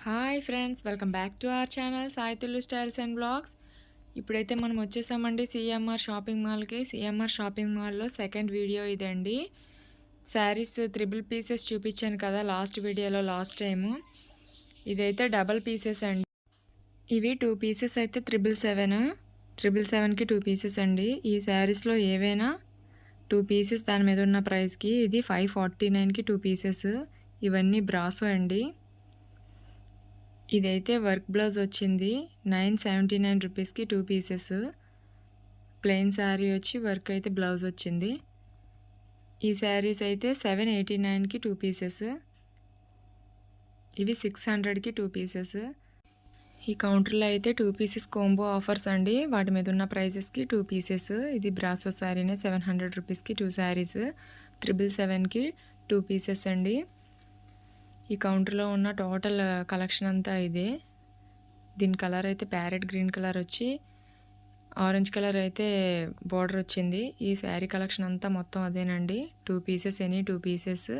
Hi friends, welcome back to our channel Sai Telugu styles and blogs. ఇప్పుడైతే మనం వచ్చేసామండి CMR shopping మాల్కి. సిఎంఆర్ షాపింగ్ మాల్లో సెకండ్ వీడియో ఇదండి. శారీస్ త్రిబుల్ పీసెస్ చూపించాను కదా లాస్ట్ వీడియోలో, లాస్ట్ టైము. ఇదైతే డబల్ పీసెస్ అండి. ఇవి 2 పీసెస్ అయితే 777కి 2 పీసెస్ అండి. ఈ శారీస్లో ఏవైనా 2 పీసెస్ దాని మీద ఉన్న ప్రైస్కి. ఇది 549కి 2 పీసెస్. ఇవన్నీ బ్రాసో అండి. ఇదైతే వర్క్ బ్లౌజ్ వచ్చింది 979 రూపీస్కి 2 పీసెస్. ప్లెయిన్ శారీ వచ్చి వర్క్ అయితే బ్లౌజ్ వచ్చింది. ఈ శారీస్ అయితే 789కి 2 పీసెస్. ఇవి 600కి 2 పీసెస్. ఈ కౌంటర్లో అయితే 2 పీసెస్ కోంబో ఆఫర్స్ అండి. వాటి మీద ఉన్న ప్రైసెస్కి 2 పీసెస్. ఇది బ్రాసో శారీనే 700 రూపీస్కి 2 శారీస్. 777కి 2 పీసెస్ అండి. ఈ కౌంటర్లో ఉన్న టోటల్ కలెక్షన్ అంతా ఇదే. దీని కలర్ అయితే ప్యారెట్ గ్రీన్ కలర్ వచ్చి ఆరెంజ్ కలర్ అయితే బార్డర్ వచ్చింది. ఈ శారీ కలెక్షన్ అంతా మొత్తం అదేనండి. 2 పీసెస్ ఎనీ 2 పీసెస్.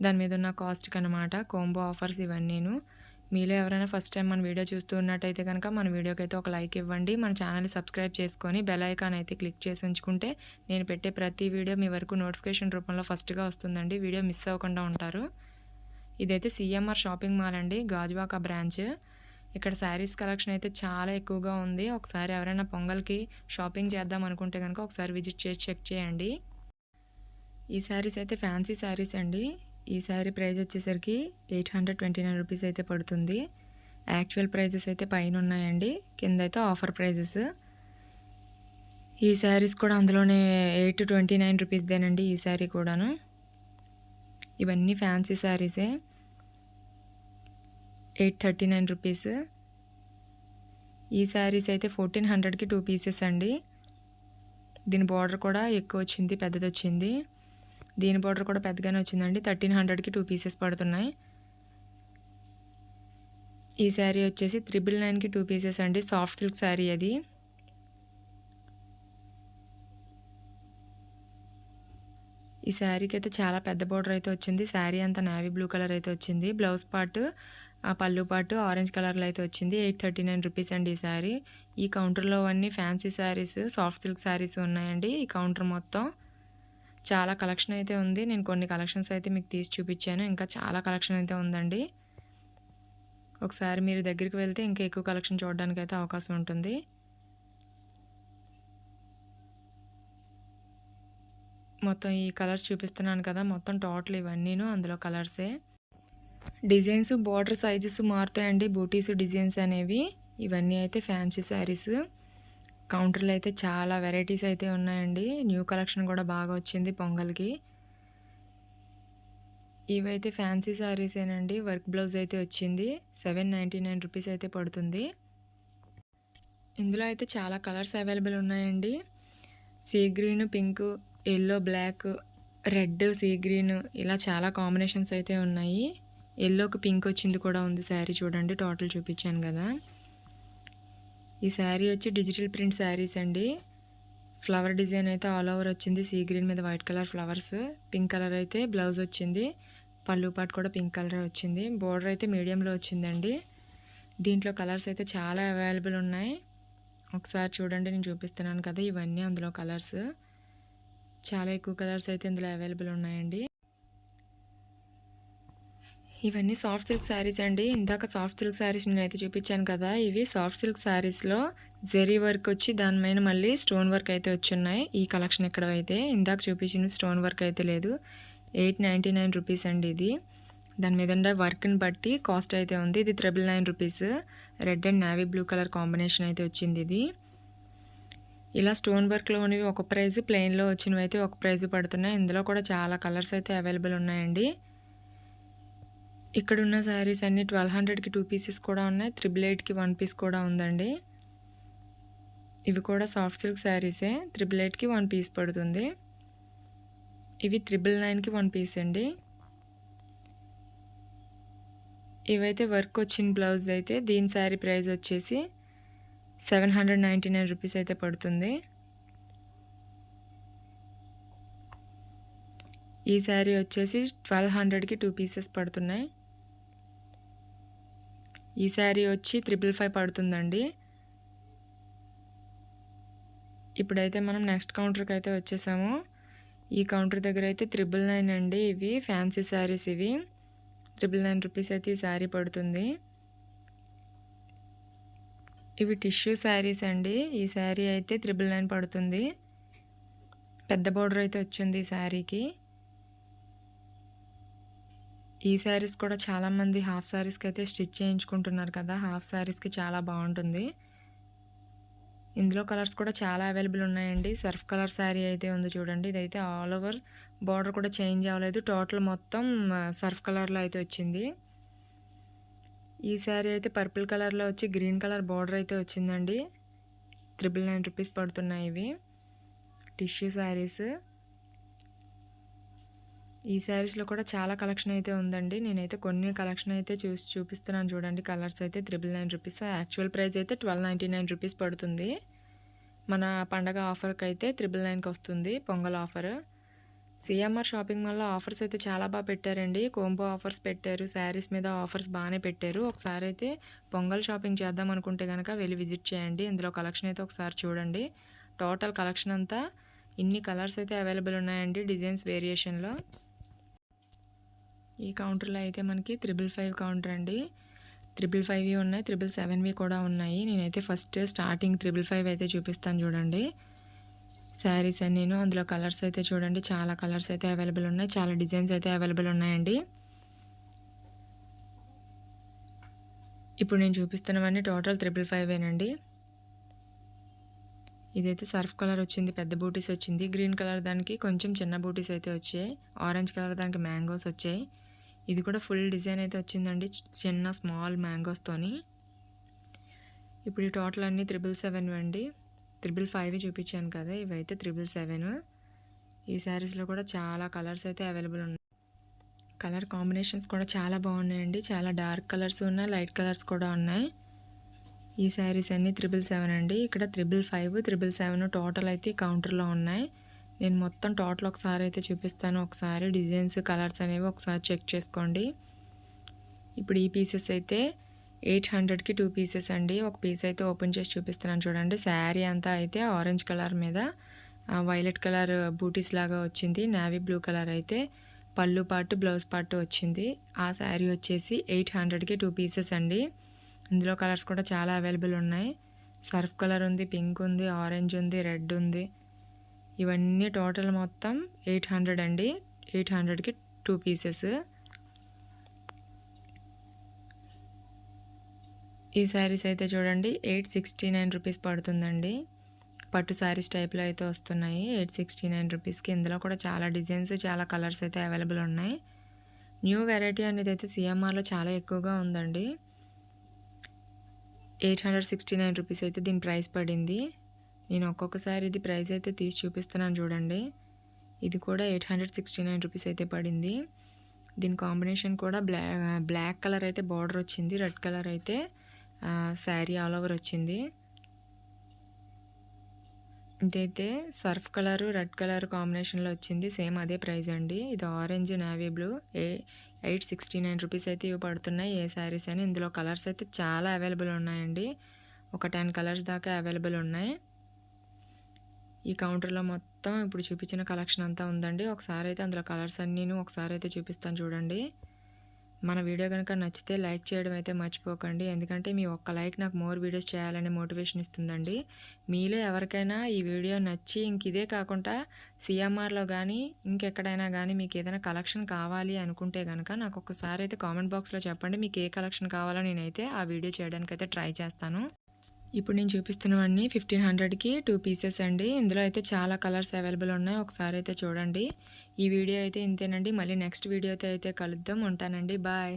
దాని మీద ఉన్న కాస్ట్కి అనమాట కోంబో ఆఫర్స్ ఇవన్నీను. మీలో ఎవరైనా ఫస్ట్ టైం మన వీడియో చూస్తూ ఉన్నట్టయితే కనుక మన వీడియోకి అయితే ఒక లైక్ ఇవ్వండి. మన ఛానల్ని సబ్స్క్రైబ్ చేసుకొని బెల్ ఐకాన్ అయితే క్లిక్ చేసి ఉంచుకుంటే నేను పెట్టే ప్రతి వీడియో మీ వరకు నోటిఫికేషన్ రూపంలో ఫస్ట్గా వస్తుందండి. వీడియో మిస్ అవ్వకుండా ఉంటారు. ఇదైతే సిఎంఆర్ షాపింగ్ మాల్ అండి, గాజువాక బ్రాంచ్. ఇక్కడ శారీస్ కలెక్షన్ అయితే చాలా ఎక్కువగా ఉంది. ఒకసారి ఎవరైనా పొంగల్కి షాపింగ్ చేద్దాం అనుకుంటే కనుక ఒకసారి విజిట్ చేసి చెక్ చేయండి. ఈ శారీస్ అయితే ఫ్యాన్సీ శారీస్ అండి. ఈ శారీ ప్రైస్ వచ్చేసరికి 829 రూపీస్ అయితే పడుతుంది. యాక్చువల్ ప్రైజెస్ అయితే పైన ఉన్నాయండి, కింద అయితే ఆఫర్ ప్రైజెస్. ఈ శారీస్ కూడా అందులోనే 829 రూపీస్దేనండి ఈ శారీ కూడాను. ఇవన్నీ ఫ్యాన్సీ శారీసే. 839 రూపీస్. ఈ శారీస్ అయితే 1400కి 2 పీసెస్ అండి. దీని బార్డర్ కూడా ఎక్కువ వచ్చింది, పెద్దది వచ్చింది. దీని బార్డర్ కూడా పెద్దగానే వచ్చిందండి. 1300కి 2 పీసెస్ పడుతున్నాయి. ఈ శారీ వచ్చేసి 999కి 2 పీసెస్ అండి. సాఫ్ట్ సిల్క్ శారీ అది. ఈ శారీకి అయితే చాలా పెద్ద బార్డర్ అయితే వచ్చింది. శారీ అంతా నేవీ బ్లూ కలర్ అయితే వచ్చింది. బ్లౌజ్ పార్ట్, ఆ పళ్ళు పాటు ఆరెంజ్ కలర్లో అయితే వచ్చింది. 839 రూపీస్ అండి ఈ శారీ. ఈ కౌంటర్లో అన్నీ fancy saris, soft silk saris ఉన్నాయండి. ఈ కౌంటర్ మొత్తం చాలా కలెక్షన్ అయితే ఉంది. నేను కొన్ని కలెక్షన్స్ అయితే మీకు తీసి చూపించాను. ఇంకా చాలా కలెక్షన్ అయితే ఉందండి. ఒకసారి మీరు దగ్గరికి వెళ్తే ఇంకా ఎక్కువ కలెక్షన్ చూడడానికి అయితే అవకాశం ఉంటుంది. మొత్తం ఈ కలర్స్ చూపిస్తున్నాను కదా, మొత్తం టోటల్ ఇవన్నీను అందులో కలర్సే. డిజైన్స్, బార్డర్ సైజెస్ మారుతాయండి. బూటీస్ డిజైన్స్ అనేవి. ఇవన్నీ అయితే ఫ్యాన్సీ శారీస్. కౌంటర్లో అయితే చాలా వెరైటీస్ అయితే ఉన్నాయండి. న్యూ కలెక్షన్ కూడా బాగా వచ్చింది పొంగల్కి. ఇవైతే ఫ్యాన్సీ శారీసేనండి. వర్క్ బ్లౌజ్ అయితే వచ్చింది. 799 రూపీస్ అయితే పడుతుంది. ఇందులో అయితే చాలా కలర్స్ అవైలబుల్ ఉన్నాయండి. Sea green, pink, yellow, black, red, sea green, ఇలా చాలా కాంబినేషన్స్ అయితే ఉన్నాయి. ఎల్లోకి పింక్ వచ్చింది కూడా ఉంది శారీ. చూడండి, టోటల్ చూపించాను కదా. ఈ శారీ వచ్చి డిజిటల్ ప్రింట్ శారీస్ అండి. ఫ్లవర్ డిజైన్ అయితే ఆల్ ఓవర్ వచ్చింది. సీ గ్రీన్ మీద white colour flowers. Pink colour అయితే బ్లౌజ్ వచ్చింది. పళ్ళు పాటు కూడా పింక్ కలర్ వచ్చింది. బోర్డర్ అయితే మీడియంలో వచ్చిందండి. దీంట్లో కలర్స్ అయితే చాలా అవైలబుల్ ఉన్నాయి. ఒకసారి చూడండి, నేను చూపిస్తున్నాను కదా, ఇవన్నీ అందులో కలర్స్. చాలా ఎక్కువ కలర్స్ అయితే ఇందులో అవైలబుల్ ఉన్నాయండి. ఇవన్నీ సాఫ్ట్ సిల్క్ శారీస్ అండి. ఇందాక సాఫ్ట్ సిల్క్ శారీస్ నేనైతే చూపించాను కదా, ఇవి సాఫ్ట్ సిల్క్ శారీస్లో జెరీ వర్క్ వచ్చి దాని మీద మళ్ళీ స్టోన్ వర్క్ అయితే వచ్చున్నాయి. ఈ కలెక్షన్ ఇక్కడ అయితే ఇందాక చూపించిన స్టోన్ వర్క్ అయితే లేదు. 899 రూపీస్ అండి ఇది. దాని మీద ఉండే వర్క్ని బట్టి కాస్ట్ అయితే ఉంది. ఇది 999 rupees. Red and navy blue colour combination అయితే వచ్చింది ఇది. ఇలా స్టోన్ వర్క్లో ఉన్నవి ఒక ప్రైస్, ప్లెయిన్లో వచ్చినవి అయితే ఒక ప్రైస్ పడుతున్నాయి. ఇందులో కూడా చాలా కలర్స్ అయితే అవైలబుల్ ఉన్నాయండి. ఇక్కడ ఉన్న శారీస్ అన్నీ 1200కి 2 పీసెస్ కూడా ఉన్నాయి. 888కి 1 పీస్ కూడా ఉందండి. ఇవి కూడా సాఫ్ట్ సిల్క్ శారీసే. 888కి 1 పీస్ పడుతుంది. ఇవి 999కి 1 పీస్ అండి. ఇవైతే వర్క్ వచ్చిన బ్లౌజ్ అయితే దీని శారీ ప్రైస్ వచ్చేసి 799 రూపీస్ అయితే పడుతుంది. ఈ శారీ వచ్చేసి 1200కి 2 పీసెస్ పడుతున్నాయి. ఈ శారీ వచ్చి 555 పడుతుందండి. ఇప్పుడైతే మనం నెక్స్ట్ కౌంటర్కి అయితే వచ్చేసాము. ఈ కౌంటర్ దగ్గర అయితే 999 అండి. ఇవి ఫ్యాన్సీ శారీస్, ఇవి 999 రూపీస్ అయితే ఈ శారీ పడుతుంది. ఇవి టిష్యూ శారీస్ అండి. ఈ శారీ అయితే 999 పడుతుంది. పెద్ద బోర్డర్ అయితే వచ్చింది ఈ శారీకి. ఈ శారీస్ కూడా చాలామంది హాఫ్ శారీస్కి అయితే స్టిచ్ చేయించుకుంటున్నారు కదా, హాఫ్ శారీస్కి చాలా బాగుంటుంది. ఇందులో కలర్స్ కూడా చాలా అవైలబుల్ ఉన్నాయండి. సర్ఫ్ కలర్ శారీ అయితే ఉంది చూడండి. ఇదైతే ఆల్ ఓవర్ బార్డర్ కూడా చేంజ్ అవ్వలేదు, టోటల్ మొత్తం సర్ఫ్ కలర్లో అయితే వచ్చింది. ఈ శారీ అయితే పర్పుల్ కలర్లో వచ్చి గ్రీన్ కలర్ బార్డర్ అయితే వచ్చిందండి. 999 రూపీస్ పడుతున్నాయి ఇవి టిష్యూ శారీస్. ఈ శారీస్లో కూడా చాలా కలెక్షన్ అయితే ఉందండి. నేనైతే కొన్ని కలెక్షన్ అయితే చూపిస్తున్నాను చూడండి. కలర్స్ అయితే 999 రూపీస్. యాక్చువల్ ప్రైస్ అయితే 1299 రూపీస్ పడుతుంది. మన పండగ ఆఫర్కి అయితే 999కి వస్తుంది, పొంగల్ ఆఫర్. సిఎంఆర్ షాపింగ్ మాల్లో ఆఫర్స్ అయితే చాలా బాగా పెట్టారండి. కోంబో ఆఫర్స్ పెట్టారు, శారీస్ మీద ఆఫర్స్ బాగానే పెట్టారు. ఒకసారి అయితే పొంగల్ షాపింగ్ చేద్దాం అనుకుంటే కనుక వెళ్ళి విజిట్ చేయండి. ఇందులో కలెక్షన్ అయితే ఒకసారి చూడండి. టోటల్ కలెక్షన్ అంతా ఇన్ని కలర్స్ అయితే అవైలబుల్ ఉన్నాయండి, డిజైన్స్ వేరియేషన్లో. ఈ కౌంటర్లో అయితే మనకి 555 కౌంటర్ అండి. 555 ఉన్నాయి, 777 కూడా ఉన్నాయి. నేనైతే ఫస్ట్ స్టార్టింగ్ 555 అయితే చూపిస్తాను చూడండి. శారీస్ అన్నీను అందులో కలర్స్ అయితే చూడండి, చాలా కలర్స్ అయితే అవైలబుల్ ఉన్నాయి, చాలా డిజైన్స్ అయితే అవైలబుల్ ఉన్నాయండి. ఇప్పుడు నేను చూపిస్తున్నవన్నీ టోటల్ 555 ఇదైతే సర్ఫ్ కలర్ వచ్చింది, పెద్ద బూటీస్ వచ్చింది. గ్రీన్ కలర్ దానికి కొంచెం చిన్న బూటీస్ అయితే వచ్చాయి. ఆరెంజ్ కలర్ దానికి మ్యాంగోస్ వచ్చాయి. ఇది కూడా ఫుల్ డిజైన్ అయితే వచ్చిందండి, చిన్న స్మాల్ మ్యాంగోస్తోని. ఇప్పుడు ఈ టోటల్ అన్నీ 777 అండి. 555 చూపించాను కదా, ఇవైతే 777. ఈ శారీస్లో కూడా చాలా కలర్స్ అయితే అవైలబుల్ ఉన్నాయి. కలర్ కాంబినేషన్స్ కూడా చాలా బాగున్నాయండి. చాలా డార్క్ కలర్స్ ఉన్నాయి, లైట్ కలర్స్ కూడా ఉన్నాయి. ఈ శారీస్ అన్నీ 777 అండి. ఇక్కడ 555, 777 టోటల్ అయితే కౌంటర్లో ఉన్నాయి. నేను మొత్తం టోటల్ ఒకసారి అయితే చూపిస్తాను. ఒకసారి డిజైన్స్, కలర్స్ అనేవి ఒకసారి చెక్ చేసుకోండి. ఇప్పుడు ఈ పీసెస్ అయితే 800కి 2 పీసెస్ అండి. ఒక పీస్ అయితే ఓపెన్ చేసి చూపిస్తున్నాను చూడండి. శారీ అంతా అయితే ఆరెంజ్ కలర్ మీద వైలెట్ కలర్ బూటీస్ లాగా వచ్చింది. నేవీ బ్లూ కలర్ అయితే పళ్ళు పార్ట్, బ్లౌజ్ పార్ట్ వచ్చింది. ఆ శారీ వచ్చేసి 800కి 2 పీసెస్ అండి. ఇందులో కలర్స్ కూడా చాలా అవైలబుల్ ఉన్నాయి. సర్ఫ్ కలర్ ఉంది, పింక్ ఉంది, ఆరెంజ్ ఉంది, రెడ్ ఉంది. ఇవన్నీ టోటల్ మొత్తం 800 అండి. 800కి 2 పీసెస్. ఈ శారీస్ అయితే చూడండి 869 రూపీస్ పడుతుందండి. పట్టు శారీస్ టైప్లో అయితే వస్తున్నాయి 869 రూపీస్కి. ఇందులో కూడా చాలా డిజైన్స్, చాలా కలర్స్ అయితే అవైలబుల్ ఉన్నాయి. న్యూ వెరైటీ అనేది అయితే సిఎంఆర్లో చాలా ఎక్కువగా ఉందండి. 869 రూపీస్ అయితే దీని ప్రైస్ పడింది. నేను ఒక్కొక్కసారి ఇది ప్రైస్ అయితే తీసి చూపిస్తున్నాను చూడండి. ఇది కూడా 869 రూపీస్ అయితే పడింది. దీని కాంబినేషన్ కూడా బ్లాక్ కలర్ అయితే బార్డర్ వచ్చింది, రెడ్ కలర్ అయితే శారీ ఆల్ ఓవర్ వచ్చింది. ఇదైతే సర్ఫ్ కలరు, రెడ్ కలర్ కాంబినేషన్లో వచ్చింది. సేమ్ అదే ప్రైస్ అండి. ఇది ఆరెంజ్, నేవీ బ్లూ 869 రూపీస్ అయితే ఇవి పడుతున్నాయి ఏ శారీస్ అని. ఇందులో కలర్స్ అయితే చాలా అవైలబుల్ ఉన్నాయండి. ఒక 10 కలర్స్ దాకా అవైలబుల్ ఉన్నాయి. ఈ కౌంటర్లో మొత్తం ఇప్పుడు చూపించిన కలెక్షన్ అంతా ఉందండి. ఒకసారి అయితే అందులో కలర్స్ అన్నీను ఒకసారి అయితే చూపిస్తాను చూడండి. మన వీడియో కనుక నచ్చితే లైక్ చేయడం అయితే మర్చిపోకండి. ఎందుకంటే మీ ఒక్క లైక్ నాకు మోర్ వీడియోస్ చేయాలనే మోటివేషన్ ఇస్తుందండి. మీలో ఎవరికైనా ఈ వీడియో నచ్చి ఇంక ఇదే కాకుండా సిఎంఆర్లో కానీ ఇంకెక్కడైనా కానీ మీకు ఏదైనా కలెక్షన్ కావాలి అనుకుంటే కనుక నాకు ఒకసారి అయితే కామెంట్ బాక్స్లో చెప్పండి. మీకు ఏ కలెక్షన్ కావాలో నేనైతే ఆ వీడియో చేయడానికి అయితే ట్రై చేస్తాను. ఇప్పుడు నేను చూపిస్తున్నవన్నీ 1500కి 2 పీసెస్ అండి. ఇందులో అయితే చాలా కలర్స్ అవైలబుల్ ఉన్నాయి. ఒకసారి అయితే చూడండి. ఈ వీడియో అయితే ఇంతేనండి. మళ్ళీ నెక్స్ట్ వీడియోతో అయితే కలుద్దాం. ఉంటానండి. బాయ్.